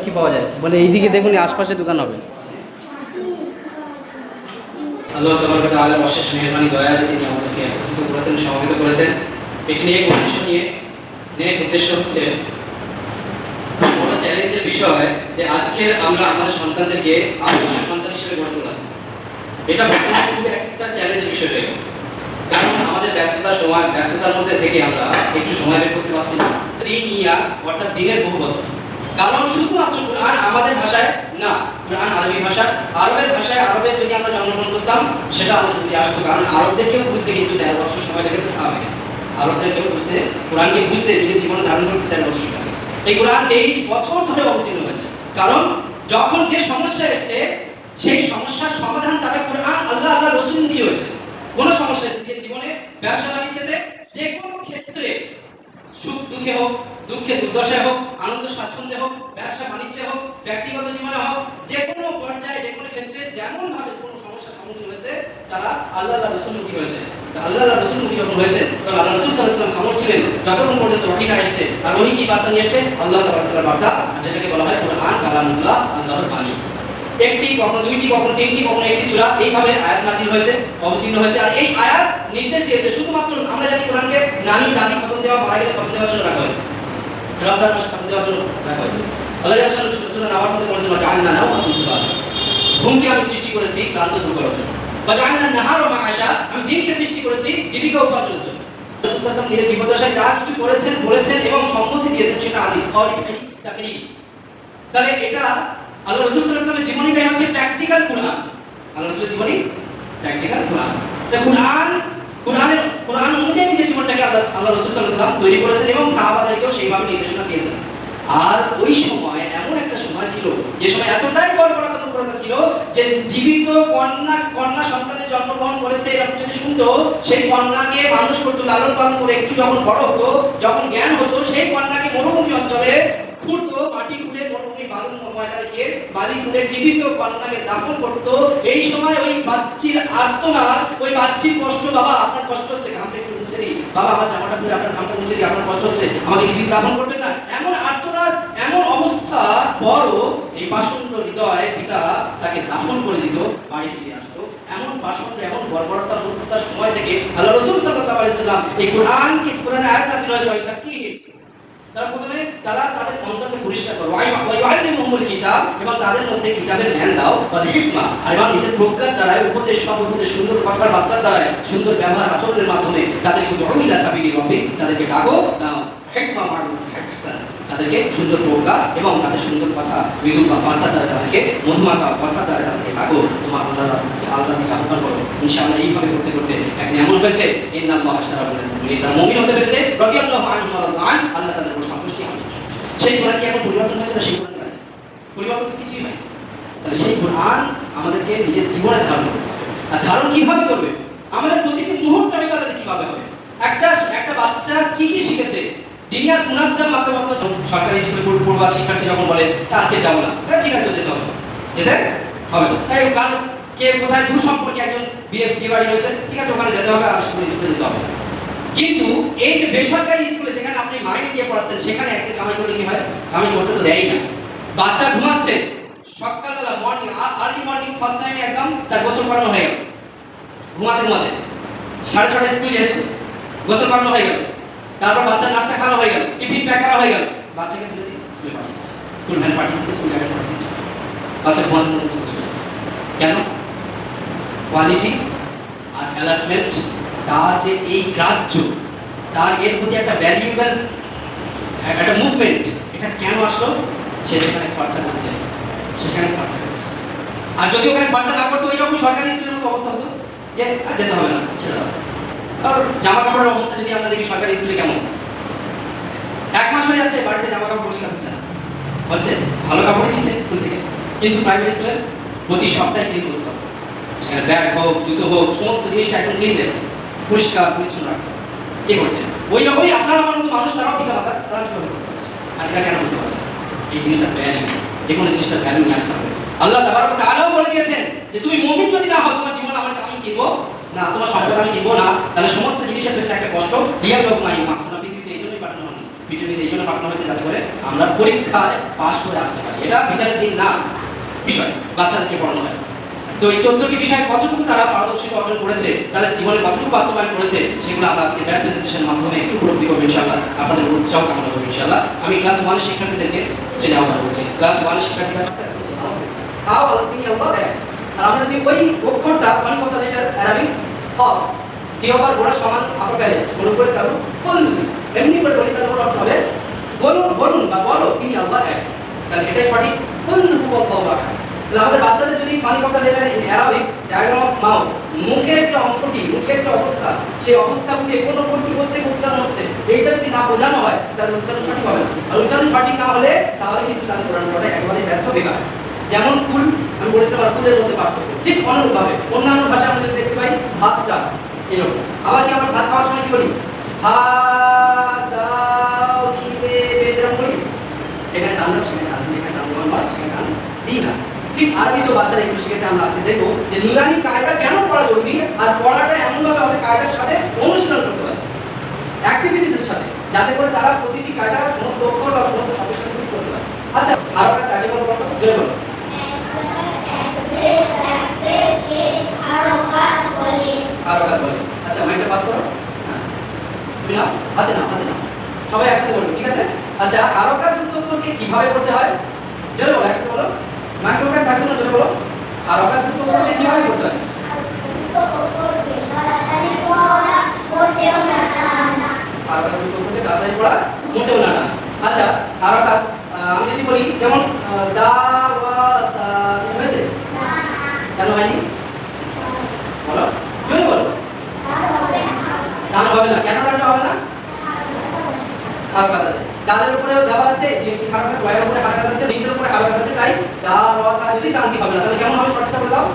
কি পাওয়া যায় বলে এইদিকে দেখুন, আশপাশে দোকান হবে। আল্লাহ তাবারক তাআলা অশেষ মেহেরবানি দয়া যে তিনি আমাদেরকে একত্রিত করেছেন, সমবেত করেছেন। এটি নিয়ে উদ্দেশ্য উদ্দেশ্য হচ্ছে বড় চ্যালেঞ্জের বিষয় যে আজকের আমরা আমাদের সন্তানদেরকে আদর্শ সন্তান হিসেবে গড়ে তোলা, এটা বর্তমানে খুব একটা চ্যালেঞ্জের বিষয় হয়ে গেছে। কারণ আমাদের ব্যস্ততার মধ্যে থেকে আমরা একটু সময় বের করতে পারছি না। দিন ইয়া অর্থাৎ দিনের বহু বছর, কারণ শুধুমাত্র কুরআন আমাদের ভাষায় না, কুরআন আরবি ভাষা, আরবের ভাষায়, আরবে যদি আমরা জন্মগ্রহণ করতাম সেটা আমাদের বুঝে আসতো। কারণ আরবদেরকেও বুঝতে কিন্তু 13 বছর সময় লেগেছে। সাহাবায়ে আরবদেরকেও বুঝতে, কোরআনকে বুঝতে, নিজের জীবনে ধারণ করতে 13 বছর সময় লেগেছে। এই কোরআন 23 বছর ধরে অবতীর্ণ হয়েছে। কারণ যখন যে সমস্যা এসেছে সেই সমস্যার সমাধান তারা কোরআন, আল্লাহ, আল্লাহ রাসূল মুখী হয়েছে। কোন সমস্যা এসেছে জীবনে, ব্যবসা বাণিজ্যতে, যে কোনো ক্ষেত্রে, সুখ দুঃখে হোক, দুঃখে দুর্দশায় হোক, আনন্দ স্বাচ্ছন্দ্যে হোক, ব্যবসা বাণিজ্যে হোক, ব্যক্তিগত জীবনে হোক, যে কোনো পর্যায়ে, যে কোনো ক্ষেত্রে যেমন ভাবে কোনো সমস্যার সম্মুখীন হয়েছে তারা আল্লাহ, আল্লাহ রাসূল মুখী হয়েছে। আল্লাহ, আল্লাহ রাসূল মুখী যখন হয়েছে তখন আল্লাহ রাসূল সাল্লাল্লাহু আলাইহি ওয়াসাল্লাম খামোশ ছিলেন যতক্ষণ পর্যন্ত ওহী না এসেছে। আর ওহী কি বার্তা নিয়ে এসেছে? আল্লাহ তাআলার বার্তা, যেটাকে বলা হয় কুরআন কালামুল্লাহ, আল্লাহর বাণী। একটি, কখনো দুইটি, কখনো তিনটি, কখনো একটি সূরা, এইভাবে আয়াত নাযিল হয়েছে, অবতীর্ণ হয়েছে। আর এই আয়াত নির্দেশ দিয়েছে শুধুমাত্র, আমরা জানি কোরআনকে নানি দাদি খতম দেওয়া, মারা গেলে খতম দেওয়ার জন্য রাখা হয়েছে, রমজান মাসে খতম দেওয়ার জন্য রাখা হয়েছে। আল্লাহ তাআলা সূরা নাওয়ার মধ্যে বলেছেন, জাআলনা নাওমাকুম সুবহানাহু, ঘুমকে আমি সৃষ্টি করেছি ক্লান্ত দূর করার জন্য। জাআলনা নাহারা মাআশা, আমি দিনকে সৃষ্টি করেছি জীবিকা উপার্জনের জন্য। রাসূল সাল্লাল্লাহু আলাইহি ওয়াসাল্লাম নিজের জীবদ্দশায় যা কিছু করেছেন, বলেছেন এবং সম্মতি দিয়েছেন সেটা হাদিস তাকরীর। তাহলে এটা আল্লাহ রাসূল সাল্লাল্লাহু আলাইহি ওয়াসাল্লামের জীবনীটাই হচ্ছে প্র্যাকটিক্যাল কুরআন। আল্লাহ রাসূলের জীবনী প্র্যাকটিক্যাল কুরআন। কুরআন অনুযায়ী যে জীবনটাকে আল্লাহ রাসূল সাল্লাল্লাহু আলাইহি ওয়াসাল্লাম তৈরি করেছেন এবং সাহাবাদেরকেও সেইভাবে নির্দেশনা দিয়েছেন। আর ওই সময় এমন একটা সময় ছিল যে সময় এতটাই বর্বরতা ছিল যে জীবিত কন্যা সন্তানের জন্মগ্রহণ করেছে এরকম যদি শুনতো, সেই কন্যাকে মানুষ করতো, লালন পালন করে একটু যখন বড় হতো, যখন জ্ঞান হতো, সেই কন্যাকে মরুভূমি অঞ্চলে খুঁড়তো, মাটি খুঁড়ে মরুভূমি ময়দানে গিয়ে বালি খুঁড়ে জীবিত কন্যাকে দাফন করতো। এই সময় ওই বাচ্চির আর্তনাদ, ওই বাচ্চির কষ্ট, বাবা আপনার কষ্ট হচ্ছে, ঘামটা একটু মুছে দিই, বাবা আমার জামাটা খুলে আপনার ঘামটা মুছে দিই, আপনার কষ্ট হচ্ছে, আমাকে জীবিত দাফন করবেন না, এমন আর্তনাদ, এমন অবস্থা বড়, এই পাষণ্ড হৃদয় পিতা তাকে দাফন করে দিত, বাড়ি ফিরে আসতো। এমন পাষণ্ড, এমন বর্বরতার মূর্খতার সময় থেকে আল্লাহ রাসূল সাল্লাল্লাহু আলাইহি ওয়াসাল্লাম এই কোরআনের আয়াত নাযিল হয়েছে কি তারা প্রথমে তাদের অন্তরকে পরিষ্কার করো, ওয়াইউআল্লিমুহুমুল কিতাব, এবং তাদের মধ্যে কিতাবের জ্ঞান দাও, ওয়াল হিকমা, আর এবং নিজের প্রজ্ঞার দ্বারা, উপদেশ, সদুপদেশ, সুন্দর কথাবার্তার দ্বারা, সুন্দর ব্যবহার আচরণের মাধ্যমে তাদেরকে উদউ ইলা সাবিলি রাব্বিক, তাদেরকে ডাকো, হিকমা হাসান, তাদেরকে সুন্দর প্রজ্ঞা এবং তাদের সুন্দর কথা, মৃদু বার্তা দ্বারা, তাদেরকে মধুমাখা কথা দ্বারা তাদেরকে ডাকো, তোমার আল্লাহর রাস্তা থেকে, আল্লাহর দিকে আহ্বান করো। ইনশাআল্লাহ এইভাবে করতে করতে একদিন এমন হয়েছে ইন্নাল্লাহা আশতারা মিনাল মুমিনিন, তারা মুমিন হতে পেরেছে, রাদিয়াল্লাহু আনহুম ওয়া রাদু আন, আল্লাহ তাদের উপর সন্তুষ্টি হয়। সেই কোরআন কি এখন পরিবর্তন হয়েছে না? সেই কোরআন আছে পরিবর্তন কিছুই হয়। তাহলে সেই কোরআন আমাদেরকে নিজের জীবনে ধারণ করতে হবে। আর ধারণ কিভাবে করবে? আমাদের প্রতিটি মুহূর্ত ইবাদতে কিভাবে হবে? একটা বাচ্চা কি কি শিখেছে? দুনিয়ার মুনাজ্জাম মাত্রাবত সরকারি স্কুলে পড়ুয়া শিক্ষার্থী যখন বলে আজকে যাবো না, ঠিক আছে যেতে হবে, যেতে হবে না। কারণ কে কোথায় দূর সম্পর্কে একজন বিয়ে বাড়ি রয়েছে, ঠিক আছে ওখানে যেতে হবে, আর স্কুলে যেতে হবে। কিন্তু এই যে বেসরকারি স্কুলে যেখানে আপনি মাইনে দিয়ে পড়াচ্ছেন, সেখানে একদিন কামাই করলে কি হয়? কামাই করতে তো দেয়ই না। বাচ্চা ঘুমাচ্ছে, সকালবেলা আর্লি মর্নিং ফার্স্ট টাইমে একদম তার গোসল করানো হয়ে গেল, ঘুমাতে 6:30 স্কুল, যেহেতু গোসল করানো হয়ে গেল, তারপর বাচ্চার নাস্তা খাওয়া হয়ে গেল, টিফিন প্যাক করা হয়ে গেল, বাচ্চাকে তুলে দিয়ে স্কুলে পাঠিয়ে দিচ্ছে, স্কুল ভ্যান পাঠিয়ে দিচ্ছে, স্কুল গাড়ি পাঠিয়ে দিচ্ছে, বাচ্চা ঘুমাতে স্কুল চলে যাচ্ছে। কেন? কোয়ালিটি আর অ্যালার্টমেন্ট, তার যে এই গ্রাহ্য, তার এর প্রতি একটা ভ্যালুয়েবল একটা মুভমেন্ট, এটা কেন আসলো? সে সেখানে খরচা করছে, আর যদি ওখানে খরচা না করতো এইরকম সরকারি স্কুলের মতো অবস্থা হতো যে যেতে হবে না, ছেড়ে দাও। আর জামা কাপড়ের অবস্থা যদি আমরা দেখি সরকারি স্কুলে কেমন, 1 মাস হয়ে যাচ্ছে বাড়িতে জামা কাপড় পরিষ্কার হচ্ছে না, হচ্ছে ভালো কাপড়ই দিচ্ছে স্কুল থেকে, কিন্তু প্রাইভেট স্কুলে প্রতি সপ্তাহে ক্লিন করতে হবে, সেখানে ব্যাগ হোক, জুতো হোক, সমস্ত জিনিসটা একদম ক্লিননেস, পরিষ্কার পরিচ্ছন্ন রাখতে হবে। কে করছে? ওই রকমই আপনার আমার মতো মানুষ, তারাও পিতা মাতা, তারা কীভাবে করতে পারছে? আর এটা কেন করতে পারছে? এই জিনিসটা ভ্যালু, যে কোনো জিনিসটার ভ্যালু নিয়ে আসতে হবে। আল্লাহ তাবারক ওয়া তাআলাও বলে দিয়েছেন যে তুমি মুমিন যদি না হও, তোমার জীবন আমি কিনবো না, তোমার সম্পদ আমি কিনবো না, তাহলে সমস্ত জিনিসের পেছনে একটা কষ্ট, রিয়া লোক নাই মাসনা পৃথিবীতে এই জন্যই পাঠানো হয়নি, পৃথিবীতে এই জন্য পাঠানো হয়েছে যাতে করে আমরা পরীক্ষায় পাশ করে আসতে পারি। এটা বিচারের দিন না বিষয়, বাচ্চাদেরকে পড়ানো হয়। তো এই 14টি বিষয়ে কতটুকু তারা পারদর্শিতা অর্জন করেছে, তাদের জীবনে কতটুকু বাস্তবায়ন করেছে, সেগুলো আমরা আজকে ব্যাড প্রেজেন্টেশনের মাধ্যমে একটু উপলব্ধি করবো ইনশাআল্লাহ। আপনাদের উৎসাহ কামনা করবো ইনশাআল্লাহ। আমি ক্লাস 1 শিক্ষার্থীদেরকে স্টেজে আহ্বান করছি। ক্লাস 1 শিক্ষার্থীরা তাও তিনি আল্লাহ দেয়। আর আমরা যদি ওই অক্ষরটা মানে কথা লেটার অ্যারাবিক হক জিহবার গোড়া সমান আপার প্যালেট বলুন করে তারও বল এমনি করে বলি তার অর্থ হবে বলুন বা বলো তিনি আল্লাহ এক। তাহলে এটাই সঠিক কুল হুয়াল্লাহু আহাদ। তাহলে আমাদের বাচ্চাদের যদি ফানি কথা letter in Arabic diagram of mouth মুখের যে অংশটি মুখের যে অবস্থা সেই অবস্থা বুঝে কোন কোনটি করতে উচ্চারণ হচ্ছে এইটা যদি না বোঝানো হয় তাহলে উচ্চারণ সঠিক হবে না। আর উচ্চারণ সঠিক না হলে তাহলে কিন্তু তাদের কোরআন পড়া একেবারে ব্যর্থ বেকার। যেমন কুল আমি বলতে পারবো কুলের মধ্যে পার্থক্য ঠিক অনুরূপভাবে অন্যান্য ভাষা আমরা যদি দেখতে পাই ভাতটা এরকম। আবার কি আমরা ভাত খাওয়ার সময় কি বলি ভাত দাও খিদে বেজরাম বলি, এখানে টান দাও সেখানে টান, যেখানে টান দেওয়ার সেখানে টান দিই না। ঠিক আরবি তো বাচ্চারা একটু শিখেছে। আমরা আজকে দেখবো যে নুরানি কায়দা কেন পড়া জরুরি আর পড়াটা এমনভাবে আমাদের কায়দার সাথে অনুশীলন করতে হবে অ্যাক্টিভিটিসের সাথে, যাতে করে তারা প্রতিটি কায়দা সমস্ত অক্ষর বা সমস্ত শব্দের সাথে করতে পারে। আচ্ছা আরো একটা কাজে বলো জোরে বলো হারকাত বলে। আচ্ছা মাইকটা পাস করো। হ্যাঁ তুমি নাও হাতে নাও সবাই একসাথে বলবো ঠিক আছে। আচ্ছা হারকাত যুক্ত অক্ষরকে কিভাবে করতে হয় জোরে বলো একসাথে বলো। মাইক্রোকাট থাকবে না জোরে বলো। হারকাত যুক্ত অক্ষরকে কিভাবে করতে হয়? হারকাত যুক্ত অক্ষরকে তাড়াতাড়ি পড়া মোটেও না। আচ্ছা হারকাত আমি যদি বলি যেমন দা ওয়া সা হয়েছে কেন হয়নি বলো জোরে বলো। টান হবে না কেন টানটা হবে না? হারকাত আছে দালের উপরেও জাবাল আছে যে কি হারকাত ওয়ার উপরে হারকাত আছে নিচের উপরে হারকাত আছে তাই দা ওয়া সা যদি টান দিতে হবে না তাহলে কেমন হবে সঠিকটা বলে দাও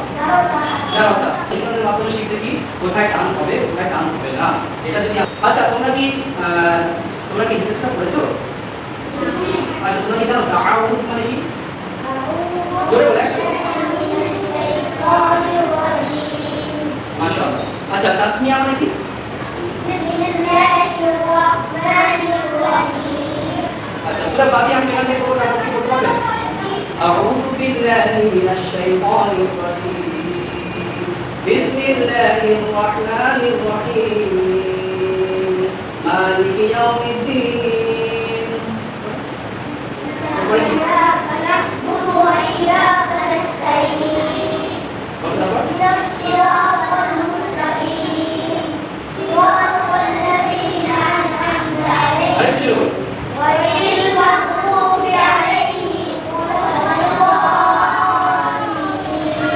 দারসা। শুনানোর মাধ্যমে শিখছে কি কোথায় টান হবে কোথায় টান হবে না এটা যদি। আচ্ছা তোমরা কি হিন্দুস্তান পড়েছো? আচ্ছা তোমরা কি জানো দাউদ মানে কি জোরে বলে মাশাআল্লাহ। আচ্ছা তাসমিয়া মানে কি? আচ্ছা সূরা ফাতিহা আমি এখান থেকে পড়ব তারপর কি করতে হবে? আউযু বিল্লাহি মিনাশ শাইতানির রাজীম বিসমিল্লাহির রাহমানির রহিম মালিকি ইয়াউমিদ্দিন। ইয়্যাকা না'বুদু ওয়া ইয়্যাকা নাস্তাঈন ইহদিনাস সিরাতাল মুস্তাকিম সিরাতাল লাযীনা আন'আমতা আলাইহিম গহাইরিল মাগদুবি আলাইহিম ওয়ালাদ-দাল্লিন।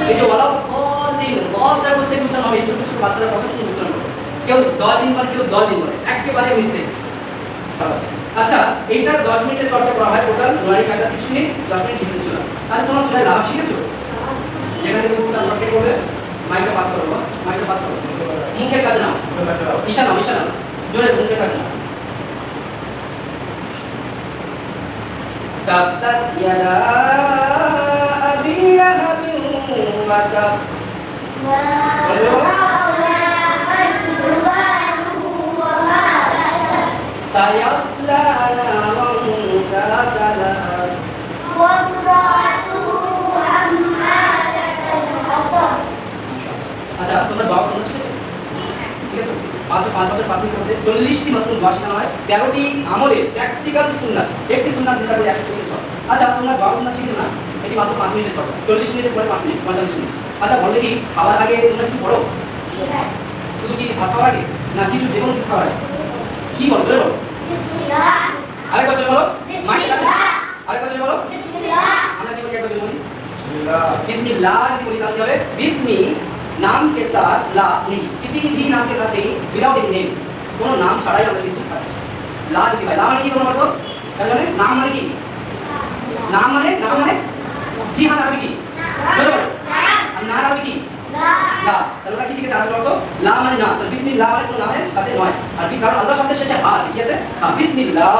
এই যে ওয়ালাদ-দাল্লিন দালটা করতে উচ্চারণ হবে। ছোট ছোট বাচ্চারা কত সুন্দর উচ্চারণ করে, কেউ জালিম বলে কেউ দলিন বলে, একেবারে মিস্টেক। আচ্ছা এইটা 10 মিনিটের চর্চা করা হয় টোটাল নুরানি কায়দা 30 মিনিট 10 মিনিট হিফজ ছিল। আচ্ছা তোমরা সূরা লাভ শিখেছো? যেখানে থেকে তোমরা নোট করবে মাইকটা পাস করো মুখের কাছে নাও ইশারা জোরে মুখের কাছে নাও। তাবতাত ইয়াদা আবি লাহাবিন ওয়া তাব সায়াসলা নারান যাতা লাহাব ওয়া ইমরাতুহু হাম্মালাতাল হাতাব। আচ্ছা তোমরা দোয়া শুনতে শিখেছো? ঠিক আছে 5 বছর পাবলিক কোর্সে 40টি মাসুল দোয়া শেখানো হয়, 13টি আমলে প্র্যাকটিক্যাল সুন্নাত, একটি সুন্নাত যেটা করে 120 সওয়াব। আচ্ছা তোমরা দোয়া শুনতে শিখেছো না? এটি মাত্র 5 মিনিটের চর্চা, 40 মিনিটের পরে 5 মিনিট 45 মিনিট। আচ্ছা বললে কি খাবার আগে তোমরা কিছু পড়ো? শুধু কি ভাত খাওয়ার আগে না কিছু যেকোনো কিছু খাওয়ার আগে কি বলো জোরে বলো বিসমিল্লাহ। আরেকবার জোরে বলো বিসমিল্লাহ। আরেকবার জোরে বলো বিসমিল্লাহ। আমরা কি বলি একবার জোরে বলি बिस्मिल्लाह। बिस्मिल्लाह की बोली जाती है बिस्मी नाम के साथ ला नहीं, किसी भी नाम के साथ नहीं, विदाउट एनी नेम, কোনো নাম ছাড়াই আমরা কিন্তু খাচ্ছি। লা দিতে হয়, লা মানে কি তোমরা বলো? তাহলে মানে নাম মানে কি? নাম মানে জি হ্যাঁ নাম কি? বলো আর নাম হবে কি? লা। তাহলে আমরা কি শিখেছি আরবি বলতো? লা মানে না, তাহলে বিসমিল্লাহ মানে কোনো নামের সাথে নয়। আর কি কারণ আল্লাহ শব্দের শেষে হা আছে, কি আছে? হ্যাঁ বিসমিল্লাহ।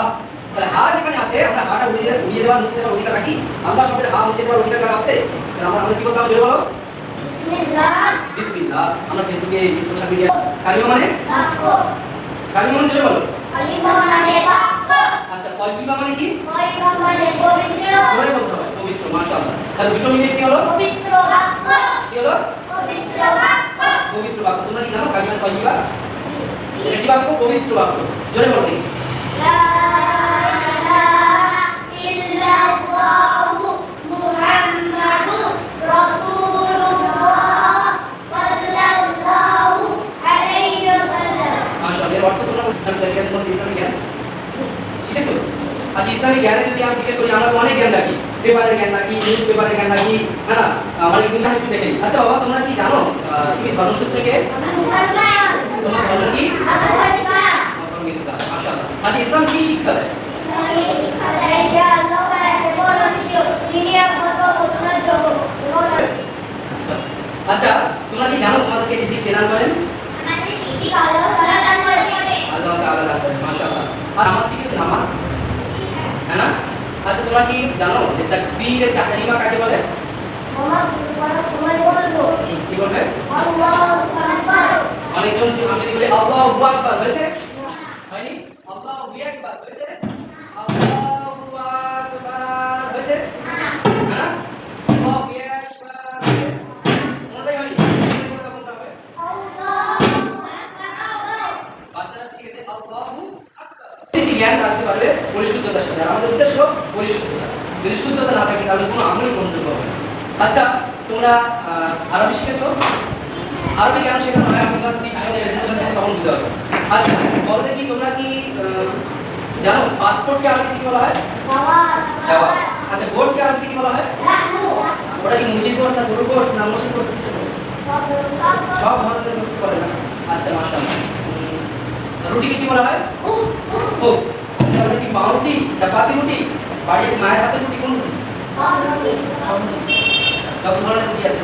তাহলে হা যেখানে আছে আমরা হাটা উড়িয়ে দেওয়ার মুছে দেওয়ার অধিকার রাখি। আল্লাহ শব্দের হা মুছে দেওয়ার অধিকার কার আছে? তাহলে আমরা কি বলতে হবে বলো বিসমিল্লাহ। আমরা ফেসবুকে সোশ্যাল মিডিয়া কালিমা মানে বাক্য, কালিমা মানে জোরে বলো কালিমা মানে বাক্য, আচ্ছা তৈবা মানে কি? তৈবা মানে পবিত্র। জোরে বলতে হবে পবিত্র, মাশাআল্লাহ। তাহলে দুটো মিলে কি হলো? পবিত্র বাক্য। কি হলো? পবিত্র বাক্য। পবিত্র বাক্য। তোমরা কি জানো কালিমা তৈবা? এটা কি বাক্য? পবিত্র বাক্য। জোরে বলো দেখি। লা ইলাহা ইল্লাল্লাহু মুহাম্মাদুর রাসূলুল্লাহ সাল্লাল্লাহু আলাইহি ওয়াসাল্লাম। মাশাআল্লাহ। এর অর্থ তোমরা ইসলামের জ্ঞান, তোমাদের ইসলামিক জ্ঞান শিখেছো? আচ্ছা ইসলামিক জ্ঞানে যদি আমি জিজ্ঞেস করি, আমরা তো অনেক জ্ঞান রাখি, পেপারের জ্ঞান রাখি, নিউজ পেপারের জ্ঞান রাখি, হ্যাঁ না? আমার একটু একটু দেখে নিই। আচ্ছা বাবা তোমরা কি জানো তুমি ধর্মসূত্রকে? আমরা মুসলমান। তোমার ধর্ম কি? আমরা ইসলাম। ধর্ম ইসলাম। মাশাআল্লাহ। আচ্ছা ইসলাম কি শিক্ষা দেয়? ইসলামী শিক্ষা দেয় যে আল্লাহ তাআলা কেবল অদ্বিতীয়, তিনি একমাত্র ঘোষণার যোগ্য এবং আচ্ছা আচ্ছা তোমরা কি জানো তোমাদেরকে রিজিক কে দান করেন? আমাদের রিজিক আল্লাহ তাআলা দান করেন। আল্লাহ তাআলা দান করেন। মাশাআল্লাহ। আর নামাজ শিখেছো? নামাজ, হ্যাঁ না? আচ্ছা তোমরা কি জানো যে তাকবীরের তাহরিমা কাকে বলে? নামাজ শুরু করার সময় বলবো কি বলবে? আল্লাহু আকবার। অনেকজন আমি যদি বলি আল্লাহু আকবার বলেছে? হয়নি? আল্লাহু আকবার বলেছে? আল্লাহু আকবার হয়েছে? হ্যাঁ? আল্লাহু আকবার হয়েছে? কোনটাই হয়নি? কোনটা হবে? আল্লাহু আকবার। বাচ্চারা শিখেছে আল্লাহু আকবার। তিনি জ্ঞান রাখতে পারবে পরিশুদ্ধতার সাথে। আর আমাদের উদ্দেশ্য পরিশুদ্ধতা। যদি শুদ্ধতা না থাকে তাহলে কোনো আমলই গ্রহণযোগ্য হবে না। আচ্ছা তোমরা আরবি শিখেছো? আরবি কেন শেখানো হয়? আমি ক্লাস 3 যখন প্রেজেন্টেশন দেব তখন বুঝতে পারবে। আচ্ছা বলো দেখি তোমরা কি জানো পাসপোর্টকে আরবিতে কি বলা হয়? জাওয়াজ। জাওয়াজ। আচ্ছা গোশটকে আরবিতে কি বলা হয়? লাহমু। ওটা কি মুরগির গোশত না গরুর গোশত না মোষের গোশত কিসের গোশত? সব ধরনের গোশত বলে না। আচ্ছা মাশাআল্লাহ। রুটিকে কি বলা হয়? খুবস। খুব। আচ্ছা ওটা কি পাউরুটি, চাপাতি রুটি, বাড়ির মায়ের হাতের রুটি, কোন রুটি? সব রুটি। যত ধরনের রুটি আছে